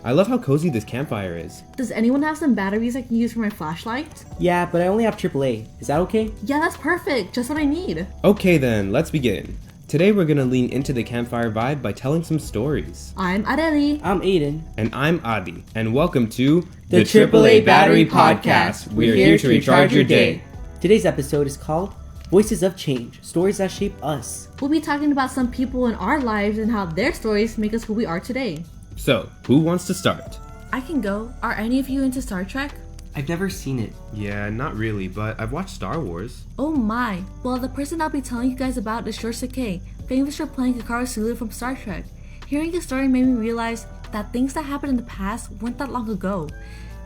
I love how cozy this campfire is. Does anyone have some batteries I can use for my flashlight? Yeah, but I only have AAA. Is that okay? Yeah, that's perfect. Just what I need. Okay then, let's begin. Today we're gonna lean into the campfire vibe by telling some stories. I'm Areli. I'm Aiden. And I'm Adi. And welcome to The AAA Battery Podcast. We're here to recharge your day. Today's episode is called Voices of Change, Stories that Shape Us. We'll be talking about some people in our lives and how their stories make us who we are today. So, who wants to start? I can go. Are any of you into Star Trek? I've never seen it. Yeah, not really, but I've watched Star Wars. Oh my. Well, the person I'll be telling you guys about is Takei, famous for playing Hikaru Sulu from Star Trek. Hearing his story made me realize that things that happened in the past weren't that long ago.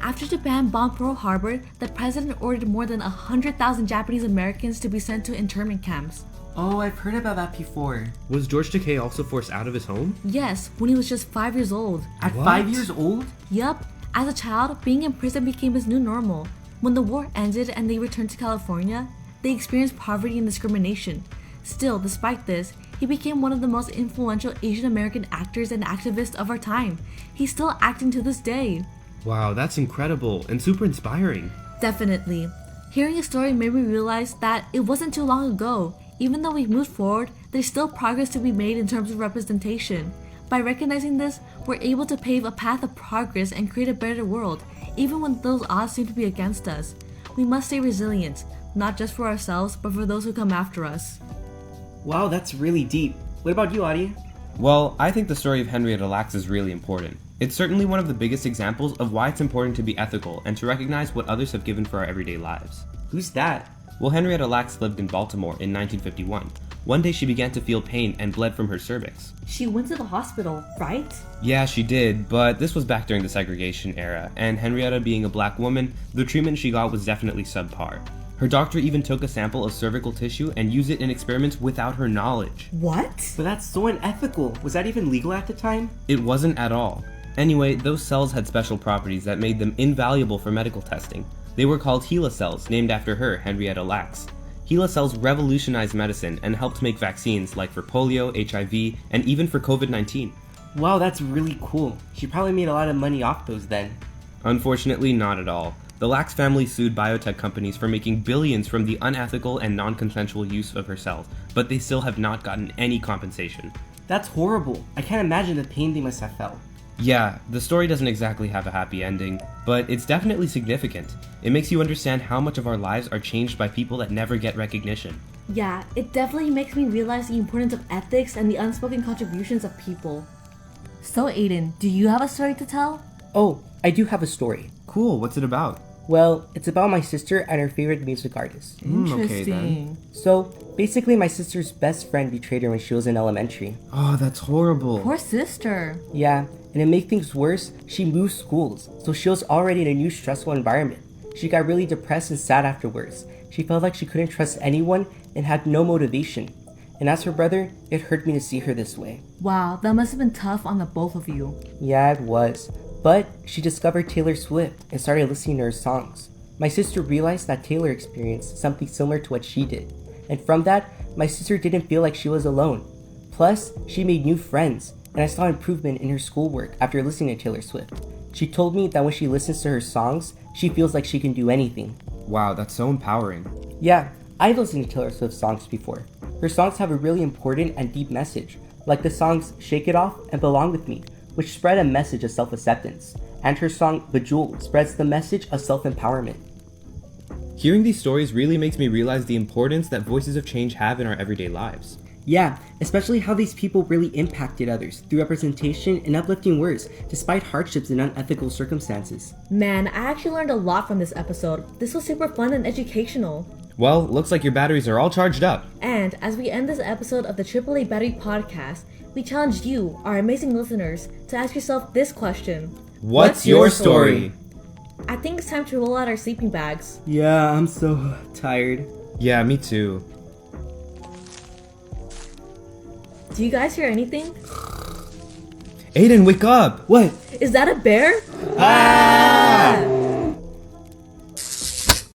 After Japan bombed Pearl Harbor, the president ordered more than 100,000 Japanese Americans to be sent to internment camps. Oh, I've heard about that before. Was George Takei also forced out of his home? Yes, when he was just 5 years old. At What? 5 years old? Yup, as a child, being in prison became his new normal. When the war ended and they returned to California, they experienced poverty and discrimination. Still, despite this, he became one of the most influential Asian American actors and activists of our time. He's still acting to this day. Wow, that's incredible and super inspiring. Definitely. Hearing his story made me realize that it wasn't too long ago. Even though we've moved forward, there's still progress to be made in terms of representation. By recognizing this, we're able to pave a path of progress and create a better world, even when those odds seem to be against us. We must stay resilient, not just for ourselves, but for those who come after us. Wow, that's really deep. What about you, Adi? Well, I think the story of Henrietta Lacks is really important. It's certainly one of the biggest examples of why it's important to be ethical and to recognize what others have given for our everyday lives. Who's that? Well, Henrietta Lacks lived in Baltimore in 1951. One day she began to feel pain and bled from her cervix. She went to the hospital, right? Yeah, she did, but this was back during the segregation era, and Henrietta being a black woman, the treatment she got was definitely subpar. Her doctor even took a sample of cervical tissue and used it in experiments without her knowledge. What? But that's so unethical. Was that even legal at the time? It wasn't at all. Anyway, those cells had special properties that made them invaluable for medical testing. They were called HeLa cells, named after her, Henrietta Lacks. HeLa cells revolutionized medicine and helped make vaccines like for polio, HIV, and even for COVID-19. Wow, that's really cool. She probably made a lot of money off those then. Unfortunately, not at all. The Lacks family sued biotech companies for making billions from the unethical and non-consensual use of her cells, but they still have not gotten any compensation. That's horrible. I can't imagine the pain they must have felt. Yeah, the story doesn't exactly have a happy ending, but it's definitely significant. It makes you understand how much of our lives are changed by people that never get recognition. Yeah, it definitely makes me realize the importance of ethics and the unspoken contributions of people. So Aiden, do you have a story to tell? Oh, I do have a story. Cool, what's it about? Well, it's about my sister and her favorite music artist. Okay then. So, basically my sister's best friend betrayed her when she was in elementary. Oh, that's horrible. Poor sister. Yeah, and to make things worse, she moved schools, so she was already in a new stressful environment. She got really depressed and sad afterwards. She felt like she couldn't trust anyone and had no motivation. And as her brother, it hurt me to see her this way. Wow, that must have been tough on the both of you. Yeah, it was. But she discovered Taylor Swift and started listening to her songs. My sister realized that Taylor experienced something similar to what she did. And from that, my sister didn't feel like she was alone. Plus, she made new friends, and I saw improvement in her schoolwork after listening to Taylor Swift. She told me that when she listens to her songs, she feels like she can do anything. Wow, that's so empowering. Yeah, I've listened to Taylor Swift songs before. Her songs have a really important and deep message, like the songs Shake It Off and Belong With Me, which spread a message of self-acceptance, and her song Bejeweled spreads the message of self-empowerment. Hearing these stories really makes me realize the importance that voices of change have in our everyday lives. Yeah, especially how these people really impacted others through representation and uplifting words, despite hardships and unethical circumstances. Man, I actually learned a lot from this episode. This was super fun and educational. Well, looks like your batteries are all charged up. And as we end this episode of the AAA Battery Podcast, we challenge you, our amazing listeners, to ask yourself this question. What's your story? I think it's time to roll out our sleeping bags. Yeah, I'm so tired. Yeah, me too. Do you guys hear anything? Aiden, wake up! What? Is that a bear? Ah!